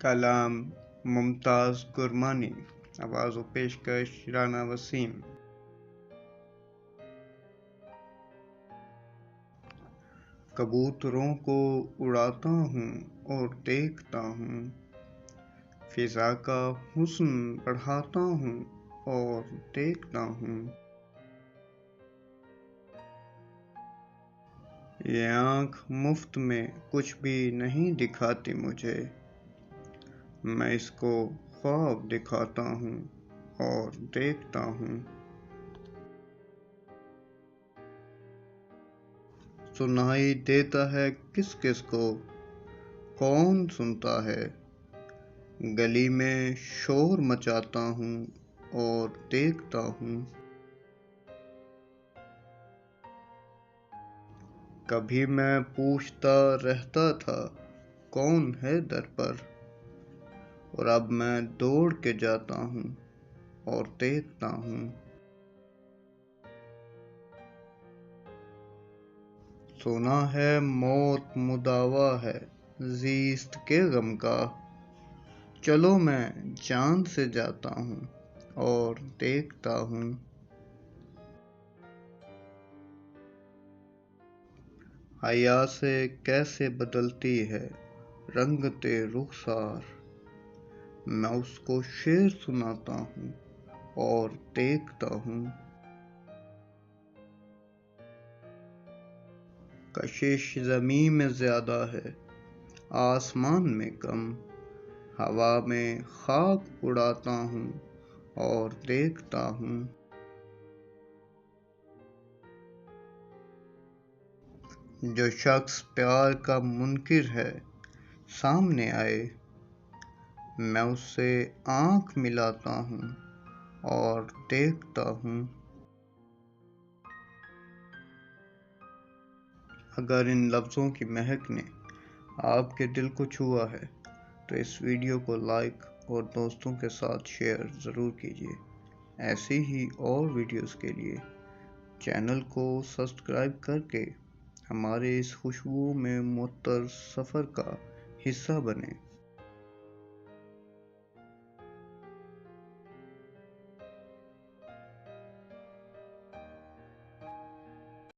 کلام ممتاز گرمانی، آواز و پیشکش رانا وسیم۔ کبوتروں کو اڑاتا ہوں اور دیکھتا ہوں، فضا کا حسن بڑھاتا ہوں اور دیکھتا ہوں۔ یہ آنکھ مفت میں کچھ بھی نہیں دکھاتی مجھے، میں اس کو خواب دکھاتا ہوں اور دیکھتا ہوں۔ سنائی دیتا ہے کس کس کو، کون سنتا ہے؟ گلی میں شور مچاتا ہوں اور دیکھتا ہوں۔ کبھی میں پوچھتا رہتا تھا کون ہے در پر، اور اب میں دوڑ کے جاتا ہوں اور دیکھتا ہوں۔ سنا ہے موت مداوا ہے زیست کے غم کا، چلو میں جان سے جاتا ہوں اور دیکھتا ہوں۔ حیا سے کیسے بدلتی ہے رنگتے رخسار، میں اس کو شعر سناتا ہوں اور دیکھتا ہوں۔ کشش زمیں میں زیادہ ہے آسمان میں کم، ہوا میں خاک اڑاتا ہوں اور دیکھتا ہوں۔ جو شخص پیار کا منکر ہے سامنے آئے، میں اس سے آنکھ ملاتا ہوں اور دیکھتا ہوں۔ اگر ان لفظوں کی مہک نے آپ کے دل کو چھوا ہے تو اس ویڈیو کو لائک اور دوستوں کے ساتھ شیئر ضرور کیجیے۔ ایسی ہی اور ویڈیوز کے لیے چینل کو سبسکرائب کر کے ہمارے اس خوشبو میں معطر سفر کا حصہ بنیں۔